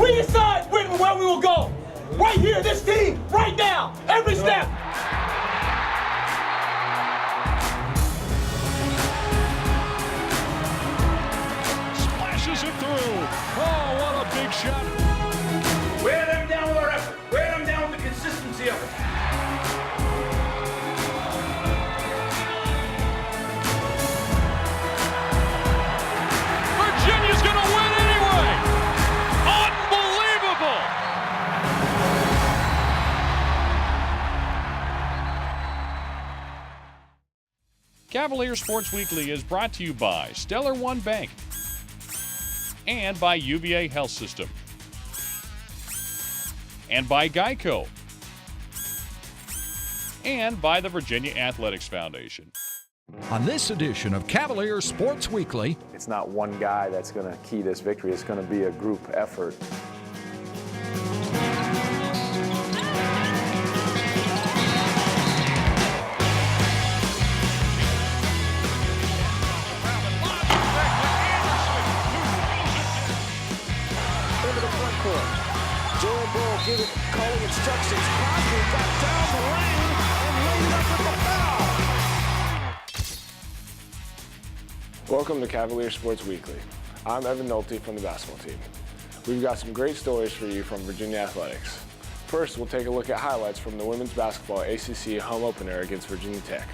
We decide where we will go. Right here, this team, right now, every step. Splashes it through. Oh, what a big shot. Wear them down with our effort. Wear them down with the consistency of it. Virginia's going to win anyway. Unbelievable. Cavalier Sports Weekly is brought to you by Stellar One Bank and by UVA Health System and by Geico and by the Virginia Athletics Foundation. On this edition of Cavalier Sports Weekly, it's not one guy that's going to key this victory. It's going to be a group effort. Into the front court. Joel Bull calling instructions. Crosby got down the lane and laid it up with the foul. Welcome to Cavalier Sports Weekly. I'm Evan Nolte from the basketball team. We've got some great stories for you from Virginia Athletics. First, we'll take a look at highlights from the women's basketball ACC home opener against Virginia Tech.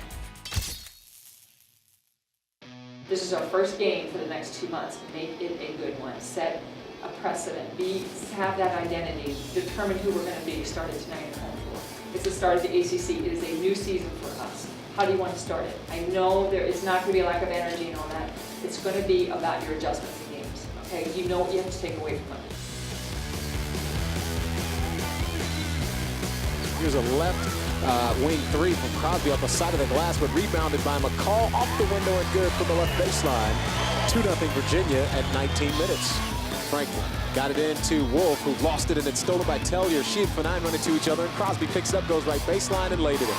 This is our first game for the next 2 months. Make it a good one. Set a precedent. Have that identity. Determine who we're going to be. Started tonight at home floor. It's the start of the ACC. It is a new season for us. How do you want to start it? I know it's not going to be a lack of energy and all that. It's going to be about your adjustments in games. Okay, you know what you have to take away from it. Here's a left wing three from Crosby off the side of the glass, but rebounded by McCall off the window and good from the left baseline. 2-0 Virginia at 19 minutes. Franklin got it into Wolf, who lost it and it's stolen by Tellier. She and Fanine run into each other, and Crosby picks it up, goes right baseline, and laid it in.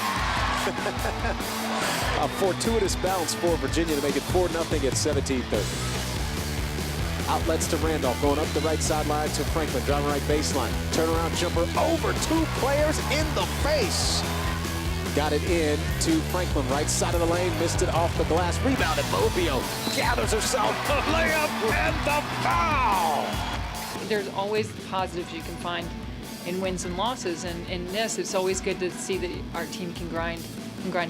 A fortuitous bounce for Virginia to make it 4-0 at 17:30. Outlets to Randolph, going up the right sideline to Franklin, driving right baseline. Turnaround jumper over two players in the face. Got it in to Franklin, right side of the lane, missed it off the glass. Rebounded, Mobio gathers herself, the layup and the foul. There's always the positives you can find in wins and losses, and in this, it's always good to see that our team can grind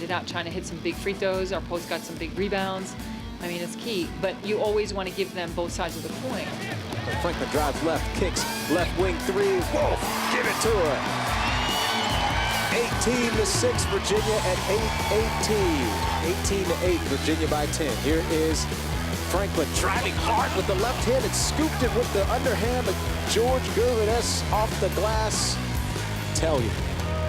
it out. China hit some big free throws. Our post got some big rebounds. I mean, it's key, but you always want to give them both sides of the coin. Franklin drives left, kicks left wing three. Wolf, give it to her. 18-6, Virginia at 8-18. 18-8, Virginia by 10. Here is Franklin driving hard with the left hand and scooped it with the underhand. George Gurvides off the glass. Tellier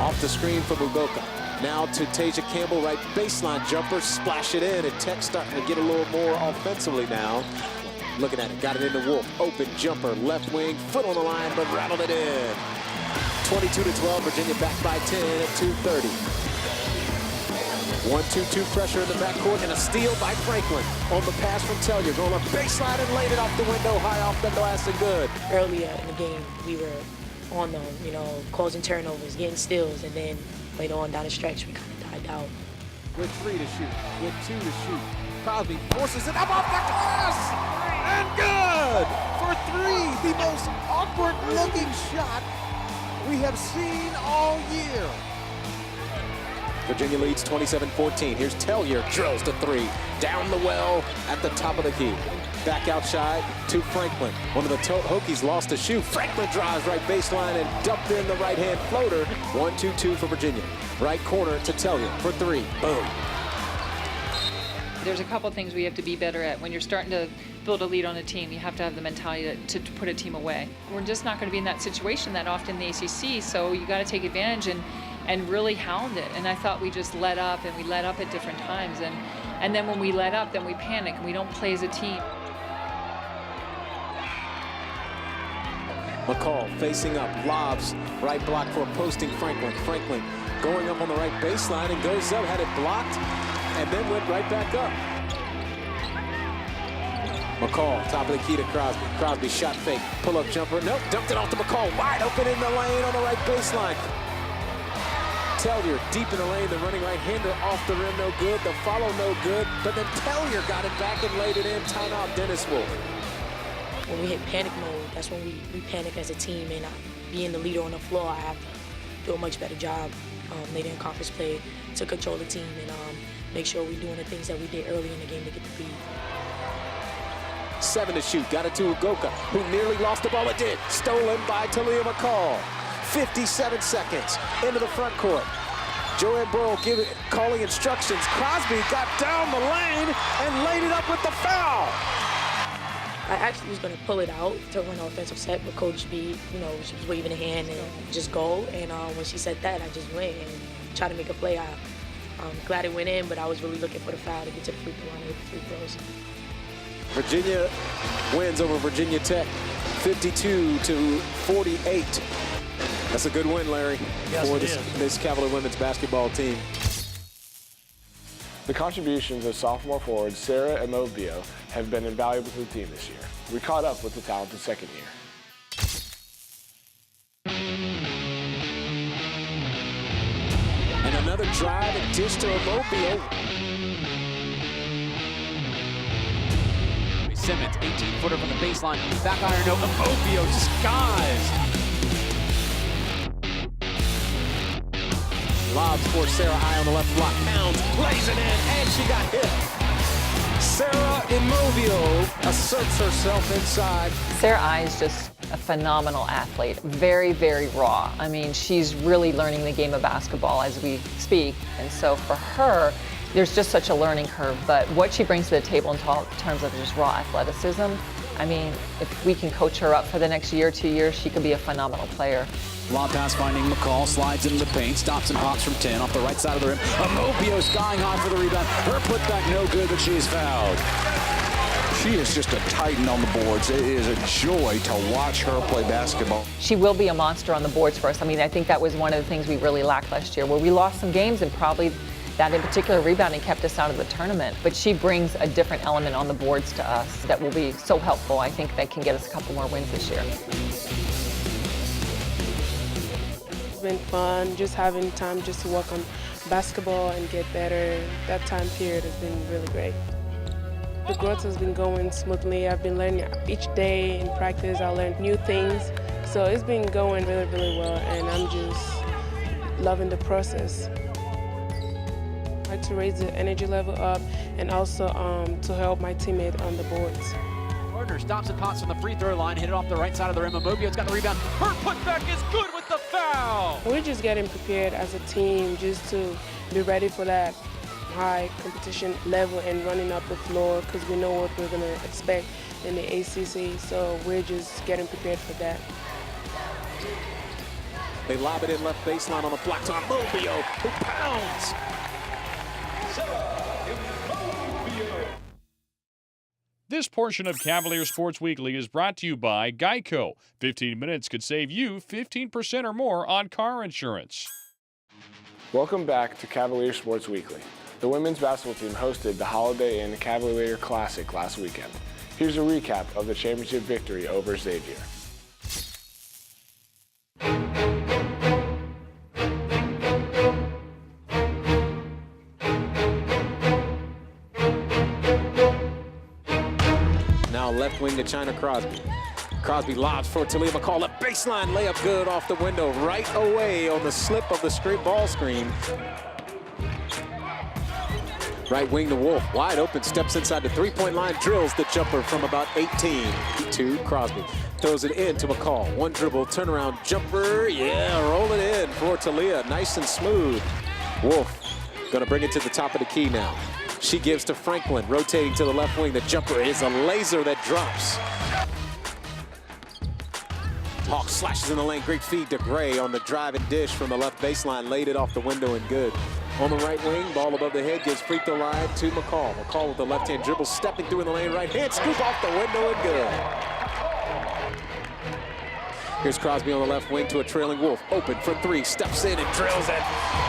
off the screen for Mugoka. Now to Tasia Campbell, right baseline jumper, splash it in, and Tech starting to get a little more offensively now. Looking at it, got it into Wolf, open jumper, left wing, foot on the line, but rattled it in. 22-12, Virginia back by 10 at 2:30. 1-2-2 pressure in the backcourt, and a steal by Franklin on the pass from Tellier, going up baseline and laid it off the window, high off the glass and good. Earlier in the game, we were on them, causing turnovers, getting steals, and then later on down the stretch, we kind of died out. With 3 to shoot, with 2 to shoot. Crosby forces it up off the glass, and good for 3. The most awkward-looking shot we have seen all year. Virginia leads 27-14. Here's Tellier, drills to 3. Down the well at the top of the key. Back outside to Franklin. One of the Hokies lost a shoe. Franklin drives right baseline and dumped in the right-hand floater. 1-2-2 for Virginia. Right corner to Tellier for 3. Boom. There's a couple things we have to be better at. When you're starting to build a lead on a team, you have to have the mentality to put a team away. We're just not going to be in that situation that often in the ACC, so you got to take advantage and really hound it. And I thought we just let up, and we let up at different times. And then when we let up, then we panic, and we don't play as a team. McCall facing up, lobs, right block for posting Franklin. Franklin going up on the right baseline and goes up, had it blocked, and then went right back up. McCall, top of the key to Crosby. Crosby shot fake, pull-up jumper. Nope, dumped it off to McCall. Wide open in the lane on the right baseline. Tellier deep in the lane, the running right-hander off the rim, no good. The follow, no good. But then Tellier got it back and laid it in. Timeout, Dennis Wolf. When we hit panic mode, that's when we panic as a team, and being the leader on the floor, I have to do a much better job later in conference play to control the team and make sure we're doing the things that we did early in the game to get the lead. 7 to shoot, got it to Ugoka, who nearly lost the ball. It did. Stolen by Talia McCall. 57 seconds into the front court. Joanne Burrow calling instructions. Crosby got down the lane and laid it up with the foul. I actually was going to pull it out to run an offensive set, but Coach B, she was waving a hand and just go. And when she said that, I just went and tried to make a play. I'm glad it went in, but I was really looking for the foul to get to the free throw line with the free throws. Virginia wins over Virginia Tech, 52-48. That's a good win, Larry, for this Cavalier women's basketball team. The contributions of sophomore forwards Sarah and Mobio have been invaluable to the team this year. We caught up with the talented second year. And another drive and dish to Mobio. Simmons, 18-footer from the baseline, back iron, no, Mobio skies. Lobs for Sarah I on the left block, pounds, lays it in, and she got hit. Sarah Immobile asserts herself inside. Sarah I is just a phenomenal athlete, very, very raw. I mean, she's really learning the game of basketball as we speak, and so for her, there's just such a learning curve, but what she brings to the table in terms of just raw athleticism, I mean, if we can coach her up for the next year, 2 years, she could be a phenomenal player. Lob pass finding McCall, slides into the paint, stops and hops from 10 off the right side of the rim. Mobio skying high for the rebound. Her putback no good, but she is fouled. She is just a titan on the boards. It is a joy to watch her play basketball. She will be a monster on the boards for us. I mean, I think that was one of the things we really lacked last year, where we lost some games and probably that in particular rebounding kept us out of the tournament. But she brings a different element on the boards to us that will be so helpful. I think that can get us a couple more wins this year. It's been fun, just having time just to work on basketball and get better. That time period has been really great. The growth has been going smoothly. I've been learning each day in practice. I learned new things. So it's been going really, really well, and I'm just loving the process. I like to raise the energy level up and also to help my teammate on the boards. Gardner stops and pots from the free throw line, hit it off the right side of the rim. Mobio's got the rebound. Her putback is good with the foul. We're just getting prepared as a team just to be ready for that high competition level and running up the floor because we know what we're going to expect in the ACC. So we're just getting prepared for that. They lob it in left baseline on the block to Mobio, who pounds. This portion of Cavalier Sports Weekly is brought to you by Geico. 15 minutes could save you 15% or more on car insurance. Welcome back to Cavalier Sports Weekly. The women's basketball team hosted the Holiday Inn Cavalier Classic last weekend. Here's a recap of the championship victory over Xavier. Now left wing to China Crosby. Crosby lobs for Talia McCall. Left baseline layup good off the window. Right away on the slip of the straight ball screen. Right wing to Wolf. Wide open. Steps inside the three-point line. Drills the jumper from about 18 to Crosby. Throws it in to McCall. One dribble. Turnaround jumper. Yeah, roll it in for Talia. Nice and smooth. Wolf going to bring it to the top of the key now. She gives to Franklin, rotating to the left wing. The jumper is a laser that drops. Hawk slashes in the lane. Great feed to Gray on the drive and dish from the left baseline. Laid it off the window and good. On the right wing, ball above the head, gives free throw line to McCall. McCall with the left-hand dribble, stepping through in the lane. Right hand, scoop off the window and good. Here's Crosby on the left wing to a trailing Wolf. Open for three, steps in and drills it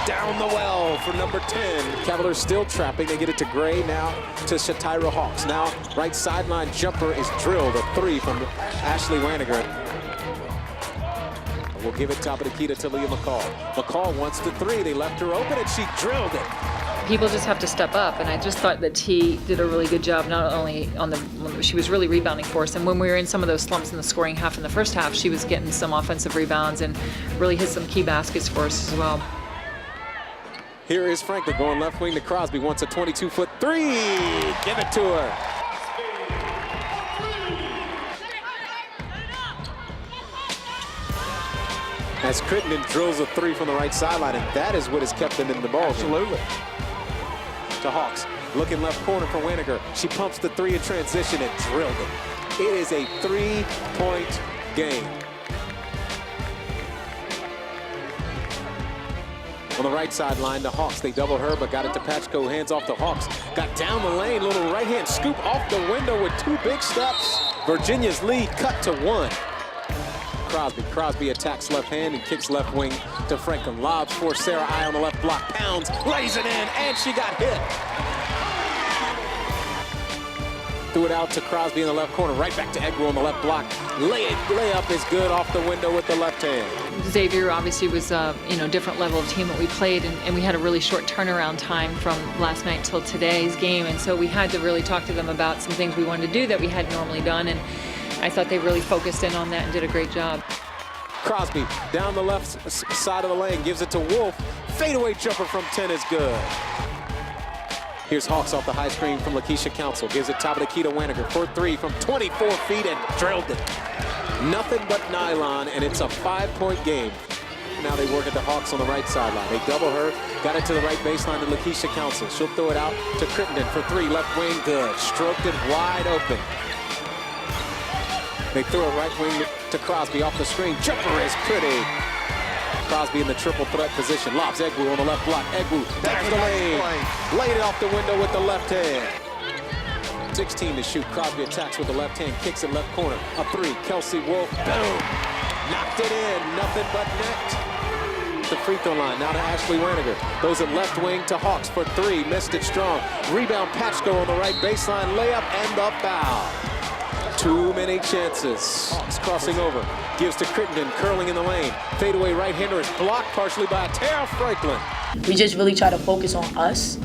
down the well for number 10. Cavaliers still trapping. They get it to Gray, now to Shatira Hawks. Now right sideline jumper is drilled, a three from Ashley Waniger. We'll give it top of the key to Talia McCall. McCall wants the three. They left her open and she drilled it. People just have to step up, and I just thought that T did a really good job, not only on she was really rebounding for us, and when we were in some of those slumps in the scoring half in the first half, she was getting some offensive rebounds and really hit some key baskets for us as well. Here is Franklin going left wing to Crosby, wants a 22-foot three. Give it to her. As Crittenden drills a three from the right sideline, and that is what has kept them in the ball. Absolutely. To Hawks, looking left corner for Waniger. She pumps the three in transition and drilled it. It is a 3-point game. On the right sideline to Hawks. They double her, but got it to Patchko. Hands off to Hawks. Got down the lane, little right-hand scoop off the window with two big steps. Virginia's lead cut to 1. Crosby attacks left hand and kicks left wing to Franklin. Lobs for Sarah I on the left block. Pounds, lays it in, and she got hit. Threw it out to Crosby in the left corner. Right back to Egwu on the left block. Layup is good off the window with the left hand. Xavier obviously was a different level of team that we played, and we had a really short turnaround time from last night till today's game, and so we had to really talk to them about some things we wanted to do that we hadn't normally done, and I thought they really focused in on that and did a great job. Crosby down the left side of the lane, gives it to Wolf. Fadeaway jumper from 10 is good. Here's Hawks off the high screen from Lakeisha Council. Gives it top of the key to Waniger for three from 24 feet and drilled it. Nothing but nylon, and it's a 5-point game. Now they work at the Hawks on the right sideline. They double her, got it to the right baseline to Lakeisha Council. She'll throw it out to Crittenden for three, left wing, good. Stroked it wide open. They throw it right wing to Crosby off the screen. Jumper is pretty. Crosby in the triple threat position. Lobs Egwu on the left block. Egwu back to the lane. Laid it off the window with the left hand. 16 to shoot. Crosby attacks with the left hand. Kicks it left corner. A three. Kelsey Wolf. Boom. Knocked it in. Nothing but net. The free throw line. Now to Ashley Waniger. Goes it left wing to Hawks for three. Missed it strong. Rebound Patchko on the right baseline. Layup and the foul. Too many chances. Hawks crossing over. Gives to Crittenden, curling in the lane. Fadeaway right-hander is blocked partially by Tara Franklin. We just really try to focus on us,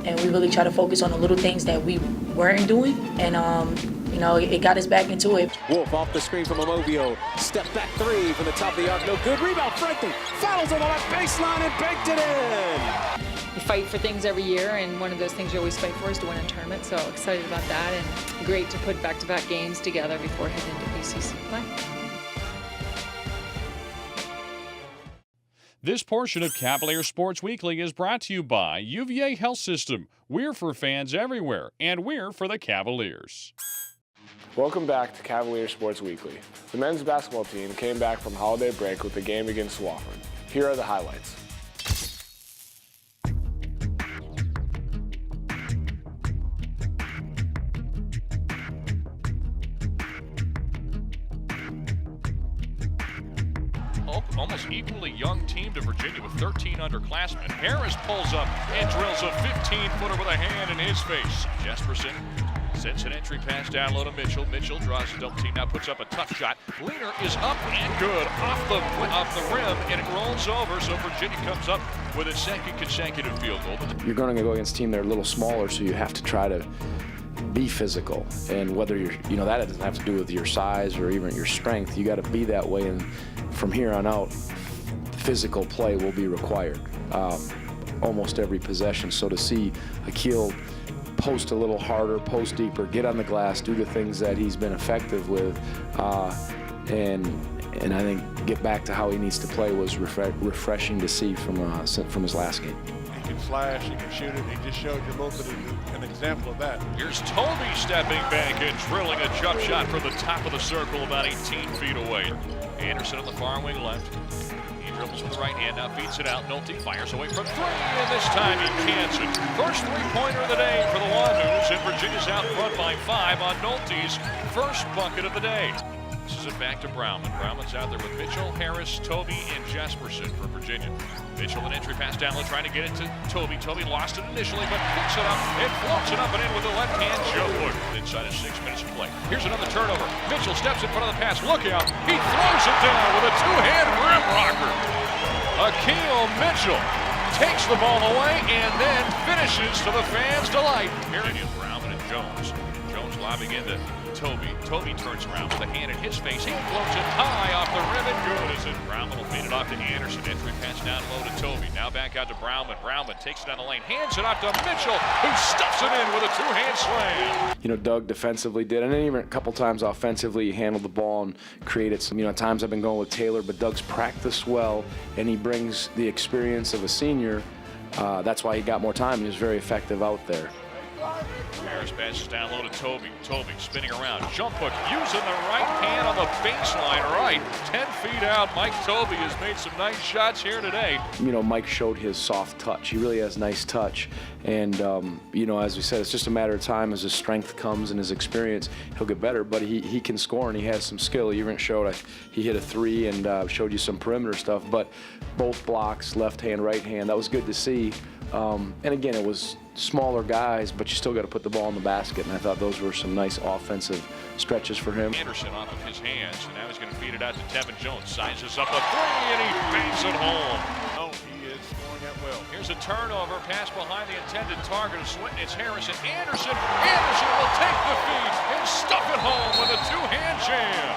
and we really try to focus on the little things that we weren't doing, and it got us back into it. Wolf off the screen from Amovio. Step back three from the top of the arc. No good. Rebound Franklin. Follows on the left baseline and banked it in. We fight for things every year, and one of those things you always fight for is to win a tournament, so excited about that, and great to put back-to-back games together before heading into ACC play. This portion of Cavalier Sports Weekly is brought to you by UVA Health System. We're for fans everywhere, and we're for the Cavaliers. Welcome back to Cavalier Sports Weekly. The men's basketball team came back from holiday break with the game against Wofford. Here are the highlights. Almost equally young team to Virginia with 13 underclassmen. Harris pulls up and drills a 15-footer with a hand in his face. Jesperson sends an entry pass down low to Mitchell. Mitchell draws the double team, now puts up a tough shot. Leaner is up and good off the rim, and it rolls over, so Virginia comes up with its second consecutive field goal. You're going to go against a team that are a little smaller, so you have to try to be physical, and whether you're, that doesn't have to do with your size or even your strength. You got to be that way, and from here on out, physical play will be required almost every possession. So to see Akil post a little harder, post deeper, get on the glass, do the things that he's been effective with, and I think get back to how he needs to play was refreshing to see from his last game. He can flash, he can shoot it. He just showed you a little bit of an example of that. Here's Toby stepping back and drilling a jump shot from the top of the circle about 18 feet away. Anderson on the far wing left. He dribbles with the right hand, now feeds it out. Nolte fires away from three, and this time he cans it. First three-pointer of the day for the Wandoos, and Virginia's out front by 5 on Nolte's first bucket of the day. This is it back to Brauman. Brauman's out there with Mitchell, Harris, Toby, and Jesperson for Virginia. Mitchell, an entry pass down low, trying to get it to Toby. Toby lost it initially, but picks it up and floats it up and in with a left-hand jump hook inside of 6 minutes of play. Here's another turnover. Mitchell steps in front of the pass. Look out. He throws it down with a two-hand rim rocker. Akeel Mitchell takes the ball away and then finishes to the fans' delight. Here it is, Brauman and Jones. Jones lobbing into Toby. Toby turns around with a hand in his face. He floats it high off the rim and good as it. Brauman will feed it off to Anderson. Entry pass down low to Toby. Now back out to Brauman. Brauman takes it down the lane, hands it off to Mitchell, who stuffs it in with a two-hand slam. You know, Doug defensively did, and then even a couple times offensively, he handled the ball and created some, at times I've been going with Taylor, but Doug's practiced well, and he brings the experience of a senior. That's why he got more time. He was very effective out there. Harris passes down low to Toby. Toby spinning around. Jump hook using the right hand on the baseline. Right. 10 feet out. Mike Toby has made some nice shots here today. Mike showed his soft touch. He really has nice touch. And, as we said, it's just a matter of time as his strength comes and his experience, he'll get better. But he can score and he has some skill. He even showed he hit a three and showed you some perimeter stuff. But both blocks, left hand, right hand, that was good to see. And again, it was smaller guys, but you still got to put the ball in the basket, and I thought those were some nice offensive stretches for him. Anderson off of his hands, and now he's going to feed it out to Tevin Jones. Sizes up a three, and he banks it home. Oh, he is scoring that well. Here's a turnover, pass behind the intended target of Swinton. It's Harrison. Anderson. Anderson will take the feed and stuff it home with a two-hand jam.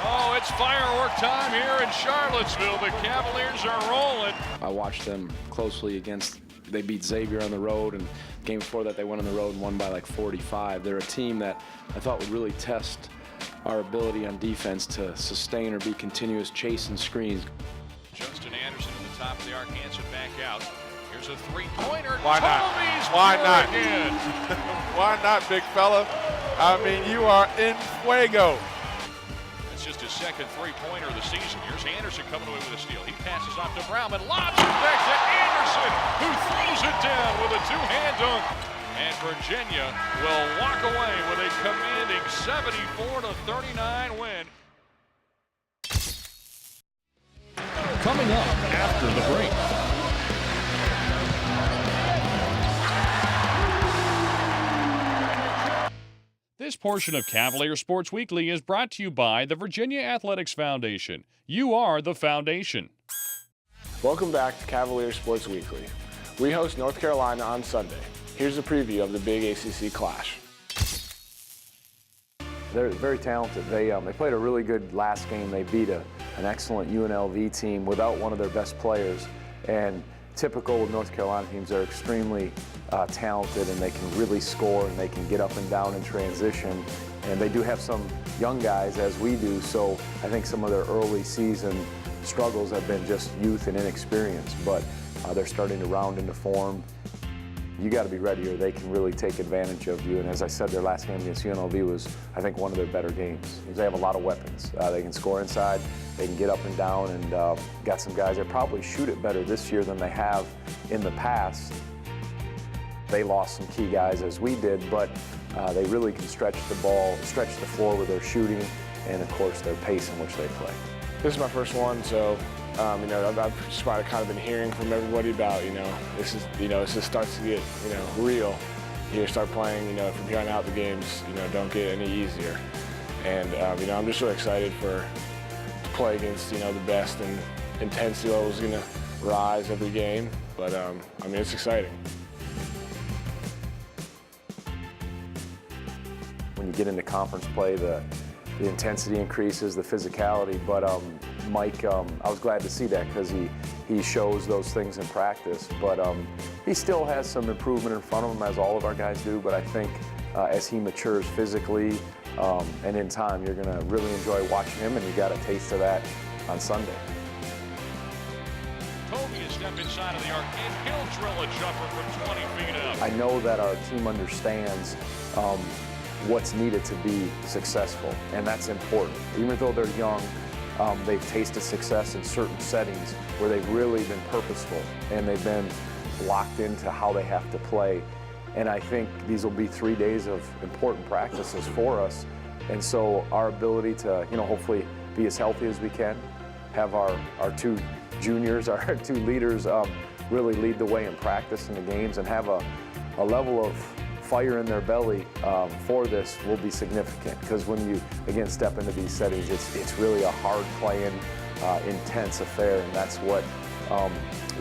Oh, it's firework time here in Charlottesville. The Cavaliers are rolling. I watched them closely they beat Xavier on the road, and the game before that they went on the road and won by like 45. They're a team that I thought would really test our ability on defense to sustain or be continuous chasing screens. Justin Anderson at the top of the arc, hands it back out. Here's a three-pointer. Why not? Why not? Again. Why not, big fella? I mean, you are in fuego. Just his second three-pointer of the season. Here's Anderson coming away with a steal. He passes off to Brauman, lobs it back to Anderson, who throws it down with a two-hand dunk. And Virginia will walk away with a commanding 74-39 win. Coming up after the break. This portion of Cavalier Sports Weekly is brought to you by the Virginia Athletics Foundation. You are the foundation. Welcome back to Cavalier Sports Weekly. We host North Carolina on Sunday. Here's a preview of the big ACC clash. They're very talented. They played a really good last game. They beat an excellent UNLV team without one of their best players. And typical with North Carolina teams, they're extremely talented, and they can really score, and they can get up and down in transition. And they do have some young guys, as we do, so I think some of their early season struggles have been just youth and inexperience, but they're starting to round into form. You got to be ready, or they can really take advantage of you. And as I said, their last game against UNLV was, I think, one of their better games. They have a lot of weapons. They can score inside, they can get up and down, and got some guys that probably shoot it better this year than they have in the past. They lost some key guys, as we did, but they really can stretch the ball, stretch the floor with their shooting, and of course their pace in which they play. This is my first one, so I've just kind of been hearing from everybody about, this just starts to get, real. You start playing, from here on out the games, don't get any easier. And, I'm just really excited to play against, the best, and intensity level is going to rise every game. But, it's exciting. When you get into conference play, the intensity increases, the physicality, but Mike, I was glad to see that because he shows those things in practice, but he still has some improvement in front of him, as all of our guys do, but I think as he matures physically and in time, you're going to really enjoy watching him, and you got a taste of that on Sunday. Toby is step inside of the arc, and he'll drill a jumper from 20 feet out. I know that our team understands what's needed to be successful, and that's important. Even though they're young, they've tasted success in certain settings where they've really been purposeful, and they've been locked into how they have to play. And I think these will be 3 days of important practices for us And so our ability to, hopefully be as healthy as we can, have our two juniors, our two leaders really lead the way in practice in the games, and have a level of fire in their belly for this will be significant, because when you, again, step into these settings, it's really a hard playing, intense affair, and that's what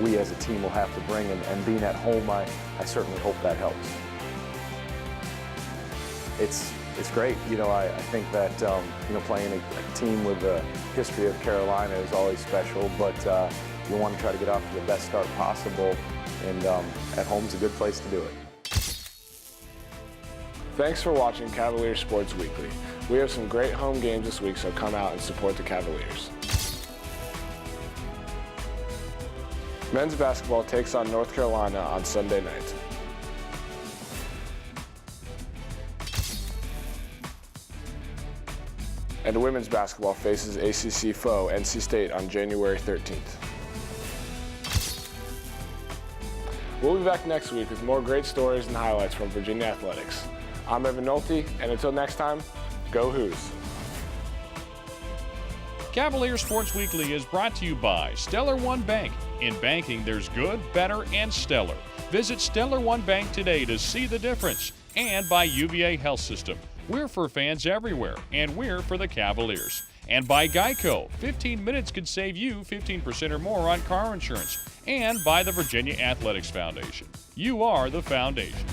we as a team will have to bring, and being at home, I certainly hope that helps. It's great. I think that playing a team with the history of Carolina is always special, but you want to try to get off to the best start possible, and at home's a good place to do it. Thanks for watching Cavalier Sports Weekly. We have some great home games this week, so come out and support the Cavaliers. Men's basketball takes on North Carolina on Sunday night. And women's basketball faces ACC foe NC State on January 13th. We'll be back next week with more great stories and highlights from Virginia athletics. I'm Evan Nolte, and until next time, go Hoos. Cavalier Sports Weekly is brought to you by Stellar One Bank. In banking, there's good, better, and stellar. Visit Stellar One Bank today to see the difference. And by UVA Health System. We're for fans everywhere, and we're for the Cavaliers. And by Geico. 15 minutes could save you 15% or more on car insurance. And by the Virginia Athletics Foundation. You are the foundation.